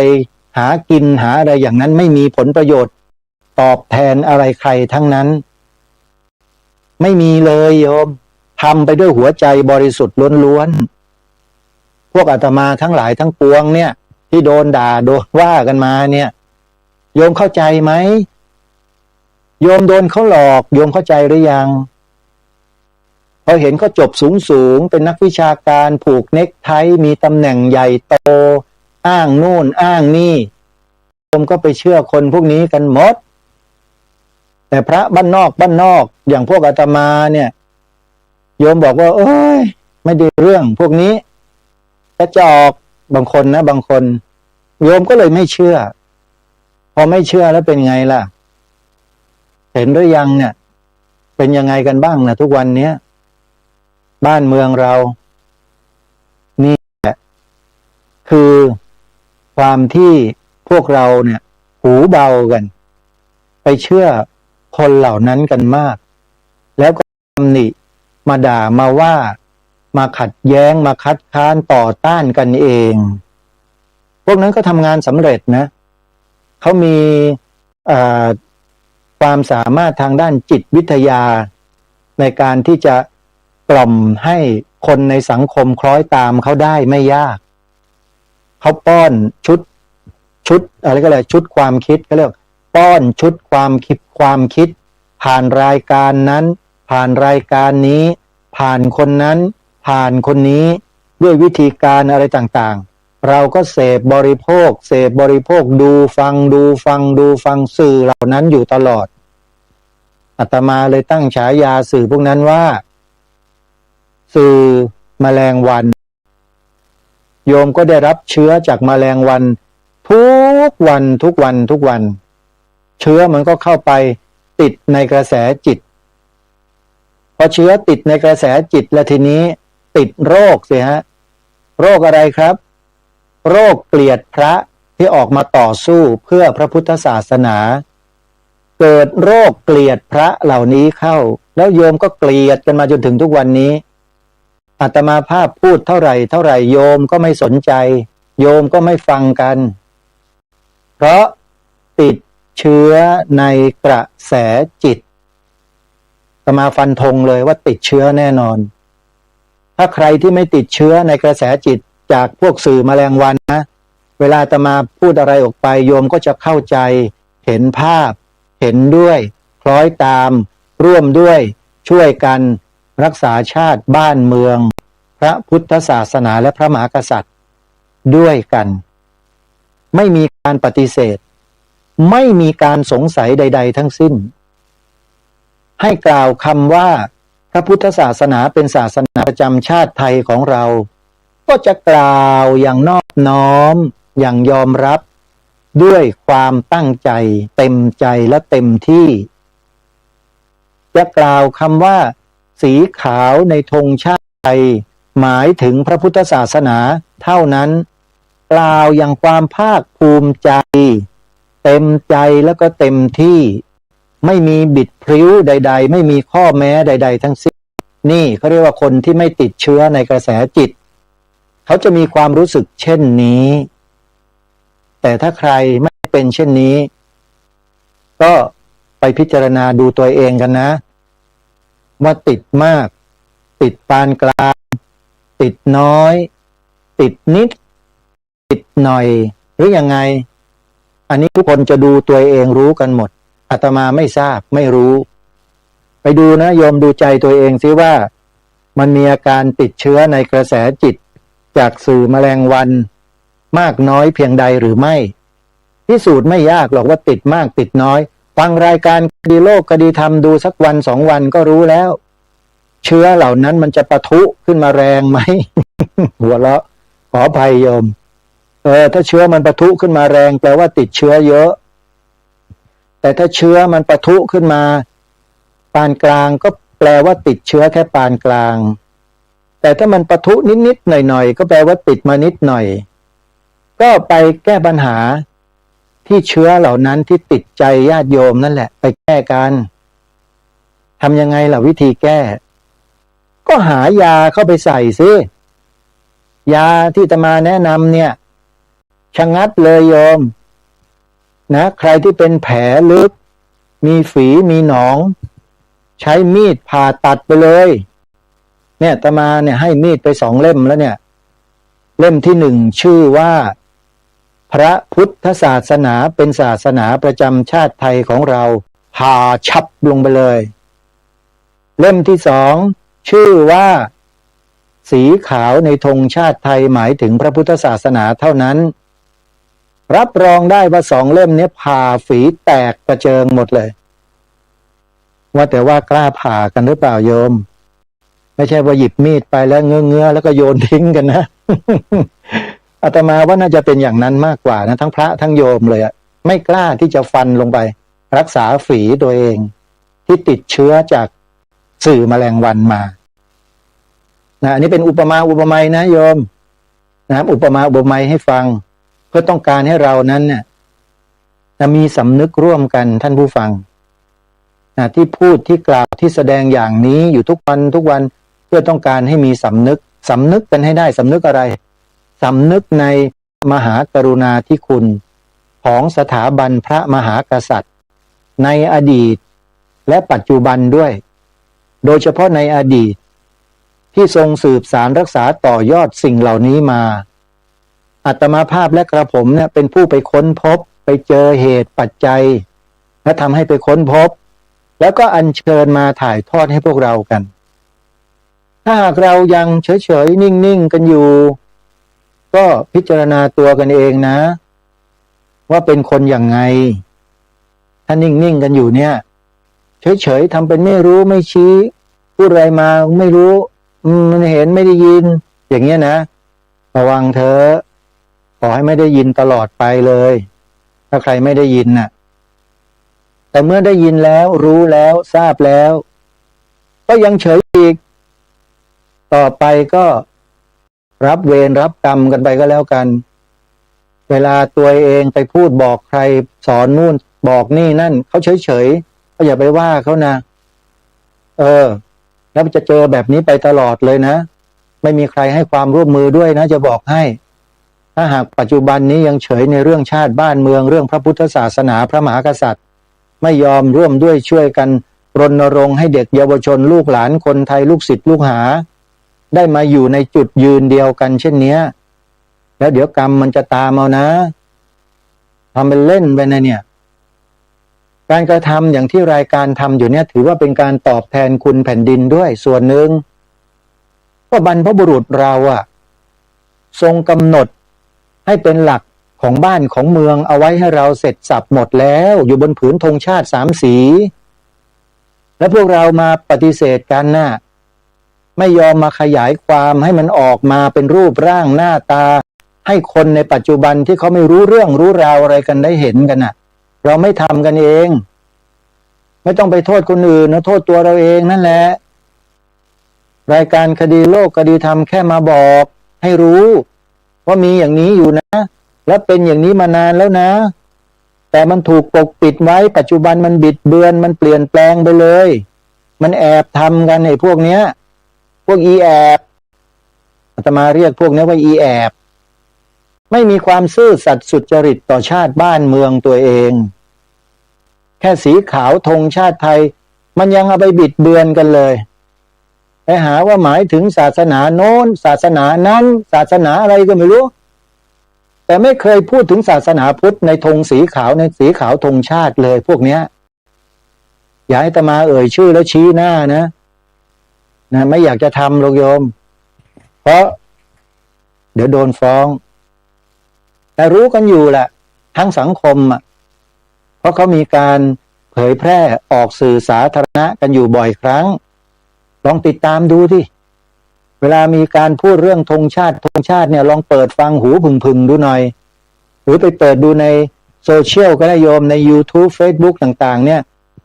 Speaker 4: หากินหาอะไรอย่างนั้นไม่มีผลประโยชน์ ตอบแทนอะไรใครทั้งนั้น ไม่มีเลยโยมทำไปด้วยหัวใจบริสุทธิ์ล้วนๆพวกอาตมาทั้งหลายทั้งปวงเนี่ยที่โดนด่าโดนว่ากันมาเนี่ยโยมเข้าใจไหมโยมโดนเขาหลอกโยมเข้าใจหรือยังพอเห็นเขาจบสูงเป็นนักวิชาการผูกเน็กไทมีตำแหน่งใหญ่โตอ้างนู่นอ้างนี่โยมก็ไปเชื่อคนพวกนี้กันหมดแต่พระบ้านนอกอย่างพวกอาตมาเนี่ยโยมบอกว่าเอ้ยไม่ได้เรื่องพวกนี้กระจอกบางคนนะบางคนโยมก็เลยไม่เชื่อพอไม่เชื่อแล้วเป็นไงล่ะเห็นหรือยังเนี่ยเป็นยังไงกันบ้างนะทุกวันนี้บ้านเมืองเรานี่แหละคือความที่พวกเราเนี่ยหูเบากันไปเชื่อคนเหล่านั้นกันมากแล้วก็ตำหนิมาด่ามาว่ามาขัดแย้งมาคัดค้านต่อต้านกันเองพวกนั้นก็ทำงานสำเร็จนะเขามีความสามารถทางด้านจิตวิทยาในการที่จะกล่อมให้คนในสังคมคล้อยตามเขาได้ไม่ยากเขาป้อนชุดอะไรก็เลยชุดความคิดเขาเรียกป้อนชุดความคิดผ่านรายการนั้นผ่านรายการนี้ผ่านคนนั้นผ่านคนนี้ด้วยวิธีการอะไรต่างๆเราก็เสพบริโภคดูฟังสื่อเหล่านั้นอยู่ตลอดอาตมาเลยตั้งฉายาสื่อพวกนั้นว่าสื่อแมลงวันโยมก็ได้รับเชื้อจากแมลงวันทุกวันเชื้อมันก็เข้าไปติดในกระแสจิตพอเชื้อติดในกระแสจิตแล้วทีนี้ติดโรคสิฮะโรคอะไรครับโรคเกลียดพระที่ออกมาต่อสู้เพื่อพระพุทธศาสนาเกิดโรคเกลียดพระเหล่านี้เข้าแล้วโยมก็เกลียดกันมาจนถึงทุกวันนี้อาตมาภาพพูดเท่าไหร่โยมก็ไม่สนใจโยมก็ไม่ฟังกันเพราะติดเชื้อในกระแสจิตอาตมาฟันธงเลยว่าติดเชื้อแน่นอนถ้าใครที่ไม่ติดเชื้อในกระแสจิตจากพวกสื่อแมลงวันนะเวลาอาตมาพูดอะไรออกไปโยมก็จะเข้าใจเห็นภาพเห็นด้วยคล้อยตามร่วมด้วยช่วยกันรักษาชาติบ้านเมืองพระพุทธศาสนาและพระมหากษัตริย์ด้วยกันไม่มีการปฏิเสธไม่มีการสงสัยใดๆทั้งสิ้นให้กล่าวคำว่าพระพุทธศาสนาเป็นศาสนาประจำชาติไทยของเราก็จะกล่าวอย่างนอบน้อมอย่างยอมรับด้วยความตั้งใจเต็มใจและเต็มที่จะกล่าวคำว่าสีขาวในธงชาติไทยหมายถึงพระพุทธศาสนาเท่านั้นกล่าวอย่างความภาคภูมิใจเต็มใจแล้วก็เต็มที่ไม่มีบิดพริ้วใดๆไม่มีข้อแม้ใดๆทั้งสิ้นนี่เขาเรียกว่าคนที่ไม่ติดเชื้อในกระแสจิตเขาจะมีความรู้สึกเช่นนี้แต่ถ้าใครไม่เป็นเช่นนี้ก็ไปพิจารณาดูตัวเองกันนะว่าติดมากติดปานกลางติดน้อยติดนิดติดหน่อยหรือยังไงอันนี้ทุกคนจะดูตัวเองรู้กันหมดอาตมาไม่ทราบไม่รู้ไปดูนะโยมดูใจตัวเองซิว่ามันมีอาการติดเชื้อในกระแสจิตจากสื่อแมลงวันมากน้อยเพียงใดหรือไม่พิสูจน์ไม่ยากหรอกว่าติดมากติดน้อยฟังรายการคดีโลกคดีธรรมดูสักวัน2 วันก็รู้แล้วเชื้อเหล่านั้นมันจะปะทุขึ้นมาแรงไหม หัวเราะขออภัยโยมถ้าเชื้อมันปะทุขึ้นมาแรงแปลว่าติดเชื้อเยอะแต่ถ้าเชื้อมันปะทุขึ้นมาปานกลางก็แปลว่าติดเชื้อแค่ปานกลางแต่ถ้ามันปะทุนิดๆหน่อยๆก็แปลว่าติดมานิดหน่อยก็ไปแก้ปัญหาที่เชื้อเหล่านั้นที่ติดใจญาติโยมนั่นแหละไปแก้กันทำยังไงล่ะวิธีแก้ก็หายาเข้าไปใส่ซิยาที่อาตมาแนะนำเนี่ยชะงัดเลยโยมนะใครที่เป็นแผลลึก มีฝีมีหนอง ใช้มีดผ่าตัดไปเลย เนี่ยอาตมาเนี่ยให้มีดไป2 เล่มแล้วเนี่ย เล่มที่1ชื่อว่าพระพุทธศาสนาเป็นศาสนาประจำชาติไทยของเราผ่าชับลงไปเลย เล่มที่2ชื่อว่าสีขาวในธงชาติไทยหมายถึงพระพุทธศาสนาเท่านั้นรับรองได้ว่า2 เล่มนี้ผ่าฝีแตกกระเจิงหมดเลยว่าแต่ว่ากล้าผ่ากันหรือเปล่าโยมไม่ใช่ว่าหยิบมีดไปแล้วเงื้อแล้วก็โยนทิ้งกันนะ อาตมาว่าน่าจะเป็นอย่างนั้นมากกว่านะทั้งพระทั้งโยมเลยอะไม่กล้าที่จะฟันลงไปรักษาฝีตัวเองที่ติดเชื้อจากสื่อแมลงวันมานะอันนี้เป็นอุปมาอุปไมยนะโยมนะอุปมาอุปไมยให้ฟังเพื่อต้องการให้เรานั้นเนี่ยจะมีสำนึกร่วมกันท่านผู้ฟังนะที่พูดที่กล่าวที่แสดงอย่างนี้อยู่ทุกวันเพื่อต้องการให้มีสำนึกกันให้ได้สำนึกอะไรสำนึกในมหากรุณาธิคุณของสถาบันพระมหากษัตริย์ในอดีตและปัจจุบันด้วยโดยเฉพาะในอดีตที่ทรงสืบสารรักษาต่อยอดสิ่งเหล่านี้มาอาตมาภาพและกระผมเนี่ยเป็นผู้ไปค้นพบไปเจอเหตุปัจจัยและทำให้ไปค้นพบแล้วก็อัญเชิญมาถ่ายทอดให้พวกเรากันถ้าหากเรายังเฉยๆนิ่งๆกันอยู่ก็พิจารณาตัวกันเองนะว่าเป็นคนอย่างไงถ้านิ่งๆกันอยู่เนี่ยเฉยๆทำเป็นไม่รู้ไม่ชี้พูดอะไรมาไม่รู้มันเห็นไม่ได้ยินอย่างเงี้ยนะระวังเถอะขอให้ไม่ได้ยินตลอดไปเลยถ้าใครไม่ได้ยินน่ะแต่เมื่อได้ยินแล้วรู้แล้วทราบแล้วก็ยังเฉยอีกต่อไปก็รับเวรรับกรรมกันไปก็แล้วกันเวลาตัวเองไปพูดบอกใครสอนนู่นบอกนี่นั่นเขาเฉยก็อย่าไปว่าเขานะแล้วจะเจอแบบนี้ไปตลอดเลยนะไม่มีใครให้ความร่วมมือด้วยนะจะบอกให้ถ้าหากปัจจุบันนี้ยังเฉยในเรื่องชาติบ้านเมืองเรื่องพระพุทธศาสนาพระมหากษัตริย์ไม่ยอมร่วมด้วยช่วยกันรณรงค์ให้เด็กเยาวชนลูกหลานคนไทยลูกศิษย์ลูกหาได้มาอยู่ในจุดยืนเดียวกันเช่นนี้แล้วเดี๋ยวกรรมมันจะตามเอานะทำเป็นเล่นไปนะเนี่ยการกระทำอย่างที่รายการทำอยู่เนี่ยถือว่าเป็นการตอบแทนคุณแผ่นดินด้วยส่วนหนึ่งก็บรรพบุรุษเราทรงกำหนดให้เป็นหลักของบ้านของเมืองเอาไว้ให้เราเสร็จสับหมดแล้วอยู่บนผืนธงชาติ3 สีแล้วพวกเรามาปฏิเสธกันน่ะไม่ยอมมาขยายความให้มันออกมาเป็นรูปร่างหน้าตาให้คนในปัจจุบันที่เขาไม่รู้เรื่องรู้ราวอะไรกันได้เห็นกันน่ะเราไม่ทำกันเองไม่ต้องไปโทษคนอื่นนะโทษตัวเราเองนั่นแหละรายการคดีโลกคดีธรรมแค่มาบอกให้รู้ว่ามีอย่างนี้อยู่นะและเป็นอย่างนี้มานานแล้วนะแต่มันถูกปกปิดไว้ปัจจุบันมันบิดเบือนมันเปลี่ยนแปลงไปเลยมันแอบทำกันไอ้พวกเนี้ยพวกอีแอบอาตมาเรียกพวกนี้ว่าอีแอบไม่มีความซื่อสัตย์สุจริตต่อชาติบ้านเมืองตัวเองแค่สีขาวธงชาติไทยมันยังเอาไปบิดเบือนกันเลยไปหาว่าหมายถึงศาสนาโน้นศาสนานั้นศาสนาอะไรก็ไม่รู้แต่ไม่เคยพูดถึงศาสนาพุทธในธงสีขาวในสีขาวธงชาติเลยพวกเนี้ยอย่าให้อาตมาเอ่ยชื่อแล้วชี้หน้านะไม่อยากจะทำหรอกโยมเพราะเดี๋ยวโดนฟ้องแต่รู้กันอยู่แหละทั้งสังคมเพราะเขามีการเผยแพร่ออกสื่อสาธารณะกันอยู่บ่อยครั้งลองติดตามดูที่เวลามีการพูดเรื่องธงชาติเนี่ยลองเปิดฟังหูพึงๆดูหน่อยหรือไปเปิดดูในโซเชียลก็ได้โยมใน YouTube Facebook ต่างๆเนี่ย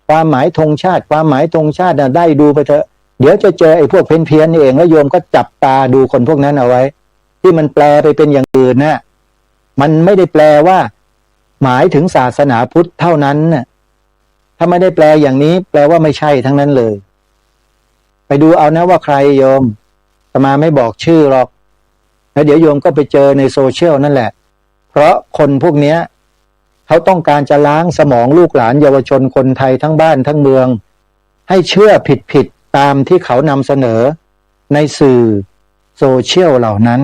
Speaker 4: ความหมายธงชาติความหมายธงชาติได้ดูไปเถอะเดี๋ยวจะเจอไอ้พวกเพี้ยนๆเองแล้วโยมก็จับตาดูคนพวกนั้นเอาไว้ที่มันแปลไปเป็นอย่างอื่นน่ะมันไม่ได้แปลว่าหมายถึงศาสนาพุทธเท่านั้นน่ะถ้าไม่ได้แปลอย่างนี้แปลว่าไม่ใช่ทั้งนั้นเลยไปดูเอานะว่าใครโยมอาตมาไม่บอกชื่อหรอกแล้วเดี๋ยวโยมก็ไปเจอในโซเชียลนั่นแหละเพราะคนพวกเนี้ยท เขาต้องการจะล้างสมองลูกหลานเยาวชนคนไทยทั้งบ้านทั้งเมืองให้เชื่อผิดตามที่เขานำเสนอในสื่อโซเชียลเหล่านั้น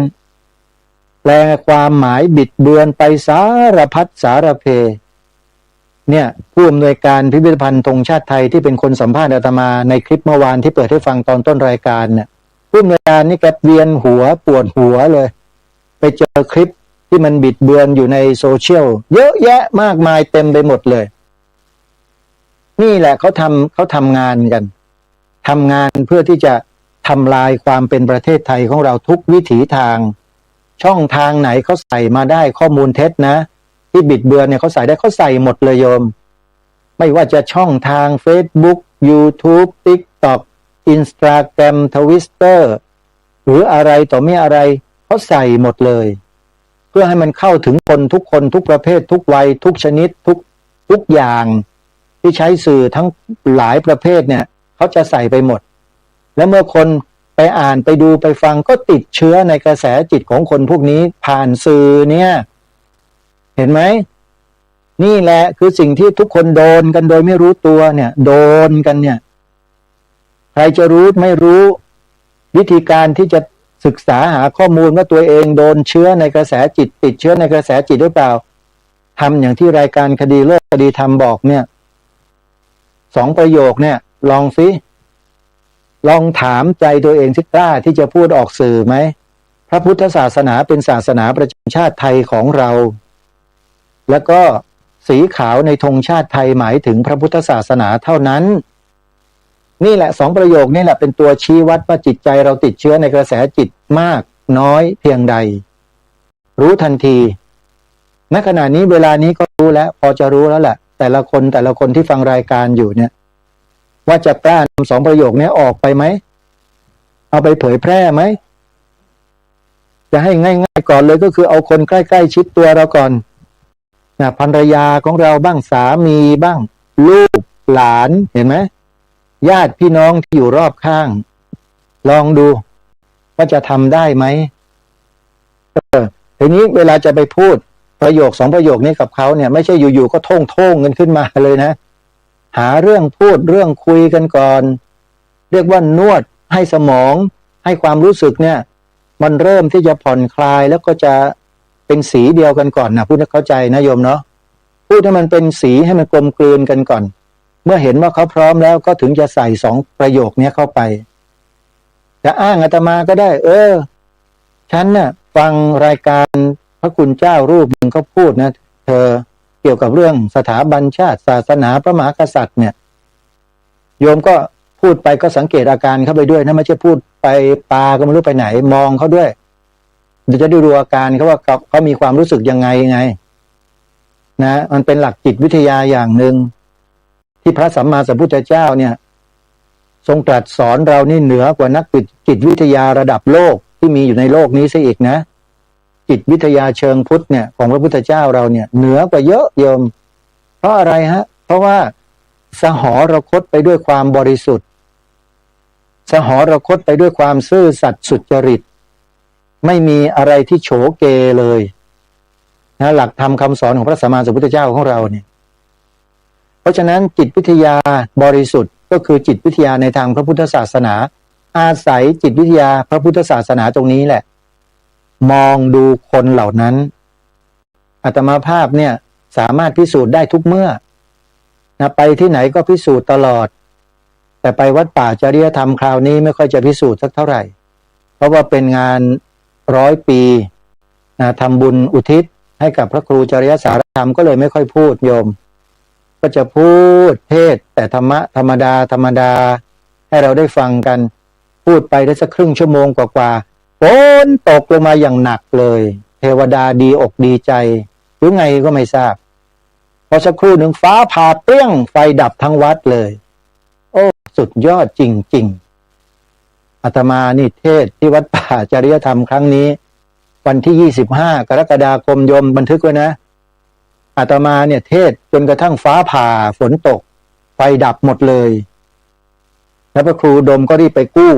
Speaker 4: แปลความหมายบิดเบือนไปสารพัดสารเพเนี่ยผู้อำนวยการพิพิธภัณฑ์ธงชาติไทยที่เป็นคนสัมภาษณ์อาตมาในคลิปเมื่อวานที่เปิดให้ฟังตอนต้นรายการเนี่ยผู้อำนวยการนี่แกเวียนหัวปวดหัวเลยไปเจอคลิปที่มันบิดเบือนอยู่ในโซเชียลเยอะแยะมากมายเต็มไปหมดเลยนี่แหละเขาทำงานกันทำงานเพื่อที่จะทำลายความเป็นประเทศไทยของเราทุกวิถีทางช่องทางไหนเขาใส่มาได้ข้อมูลเท็จนะที่บิดเบือนเนี่ยเขาใส่ได้เขาใส่หมดเลยโยมไม่ว่าจะช่องทาง Facebook YouTube TikTok Instagram Twitter หรืออะไรต่อไม่อะไรเขาใส่หมดเลยเพื่อให้มันเข้าถึงคนทุกคนทุกประเภททุกวัยทุกชนิดทุกอย่างที่ใช้สื่อทั้งหลายประเภทเนี่ยเขาจะใส่ไปหมดแล้วเมื่อคนไปอ่านไปดูไปฟังก็ติดเชื้อในกระแสจิตของคนพวกนี้ผ่านสื่อเนี่ยเห็นไหมนี่แหละคือสิ่งที่ทุกคนโดนกันโดยไม่รู้ตัวเนี่ยโดนกันเนี่ยใครจะรู้ไม่รู้วิธีการที่จะศึกษาหาข้อมูลว่าตัวเองโดนเชื้อในกระแสจิตติดเชื้อในกระแสจิตหรือเปล่าทำอย่างที่รายการคดีเลิกคดีธรรมบอกเนี่ย2 ประโยคเนี่ยลองสิลองถามใจตัวเองสิกล้าที่จะพูดออกสื่อไหมพระพุทธศาสนาเป็นศาสนาประจำชาติไทยของเราแล้วก็สีขาวในธงชาติไทยหมายถึงพระพุทธศาสนาเท่านั้นนี่แหละ2 ประโยคนี่แหละเป็นตัวชี้วัดว่าจิตใจเราติดเชื้อในกระแสจิตมากน้อยเพียงใดรู้ทันทีณขณะนี้เวลานี้ก็รู้แล้วพอจะรู้แล้วแหละแต่ละคนที่ฟังรายการอยู่เนี่ยว่าจะกล้านำ2 ประโยคนี้ออกไปไหมเอาไปเผยแพร่ไหมจะให้ง่ายๆก่อนเลยก็คือเอาคนใกล้ๆชิดตัวเราก่อนนะภรรยาของเราบ้างสามีบ้างลูกหลานเห็นไหมญาติพี่น้องที่อยู่รอบข้างลองดูว่าจะทำได้ไหมทีนี้เวลาจะไปพูดประโยค2 ประโยคนี้กับเขาเนี่ยไม่ใช่อยู่ๆก็ท่งกันขึ้นมาเลยนะหาเรื่องพูดเรื่องคุยกันก่อนเรียกว่านวดให้สมองให้ความรู้สึกเนี่ยมันเริ่มที่จะผ่อนคลายแล้วก็จะเป็นสีเดียวกันก่อนนะพูดให้เข้าใจนะโยมเนาะพูดให้มันเป็นสีให้มันกลมกลืนกันก่อนเมื่อเห็นว่าเขาพร้อมแล้วก็ถึงจะใส่2 ประโยคนี้เข้าไปจะอ้างอาตมาก็ได้ฉันน่ะฟังรายการพระคุณเจ้ารูปหนึ่งเขาพูดนะเธอเกี่ยวกับเรื่องสถาบันชาติศาสนาพระมหากษัตริย์เนี่ยโยมก็พูดไปก็สังเกตอาการเข้าไปด้วยนะไม่ใช่พูดไปปาก็ไม่รู้ไปไหนมองเขาด้วยเดี๋ยวจะดูอาการเขาว่าเขามีความรู้สึกยังไงนะมันเป็นหลักจิตวิทยาอย่างหนึ่งที่พระสัมมาสัมพุทธเจ้าเนี่ยทรงตรัสสอนเรานี่เหนือกว่านักจิตวิทยาระดับโลกที่มีอยู่ในโลกนี้ซะอีกนะจิตวิทยาเชิงพุทธเนี่ยของพระพุทธเจ้าเราเนี่ยเหนือกว่าเยอะโยมเพราะอะไรฮะเพราะว่าสหรคตไปด้วยความบริสุทธิ์สหรคตไปด้วยความซื่อสัตย์สุจริตไม่มีอะไรที่โฉเกเลยนะหลักธรรมคำสอนของพระสัมมาสัมพุทธเจ้าของเราเนี่ยเพราะฉะนั้นจิตวิทยาบริสุทธิ์ก็คือจิตวิทยาในทางพระพุทธศาสนาอาศัยจิตวิทยาพระพุทธศาสนาตรงนี้แหละมองดูคนเหล่านั้นอาตมาภาพเนี่ยสามารถพิสูจน์ได้ทุกเมื่อนะไปที่ไหนก็พิสูจน์ตลอดแต่ไปวัดป่าจริยธรรมคราวนี้ไม่ค่อยจะพิสูจน์สักเท่าไหร่เพราะว่าเป็นงาน100 ปีนะทำบุญอุทิศให้กับพระครูจริยสารธรรมก็เลยไม่ค่อยพูดโยมก็จะพูดเทศแต่ธรรมะธรรมดาให้เราได้ฟังกันพูดไปได้สักครึ่งชั่วโมงกว่าฝนตกลงมาอย่างหนักเลยเทวดาดีอกดีใจหรือไงก็ไม่ทราบพอสักครู่หนึ่งฟ้าผ่าเปรี้ยงไฟดับทั้งวัดเลยโอ้สุดยอดจริงๆอาตมานี่เทศที่วัดป่าจริยธรรมครั้งนี้วันที่25 กรกฎาคมโยมบันทึกไว้นะอาตมาเนี่ยเทศจนกระทั่งฟ้าผ่าฝนตกไฟดับหมดเลยแล้วพระครูดมก็รีบไปกู้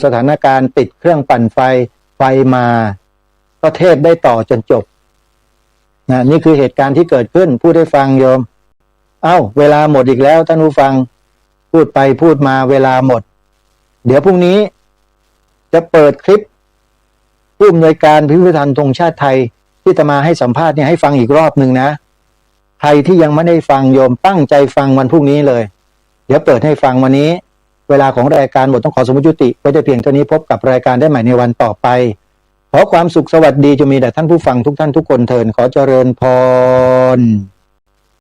Speaker 4: สถานการณ์ติดเครื่องปั่นไฟมาก็เทศได้ต่อจนจบ นี่คือเหตุการณ์ที่เกิดขึ้นพูดให้ฟังโยมเวลาหมดอีกแล้วท่านผู้ฟังพูดไปพูดมาเวลาหมดเดี๋ยวพรุ่งนี้จะเปิดคลิปผู้อำนวยการพิพิธภัณฑ์ธงชาติไทยที่จะมาให้สัมภาษณ์เนี่ยให้ฟังอีกรอบหนึ่งนะใครที่ยังไม่ได้ฟังโยมตั้งใจฟังวันพรุ่งนี้เลยเดี๋ยวเปิดให้ฟังวันนี้เวลาของรายการหมดต้องขอสมมุติยุติไว้แต่เพียงเท่านี้พบกับรายการได้ใหม่ในวันต่อไปขอความสุขสวัสดีจะมีแด่ท่านผู้ฟังทุกท่านทุกคนเถิดขอเจริญพร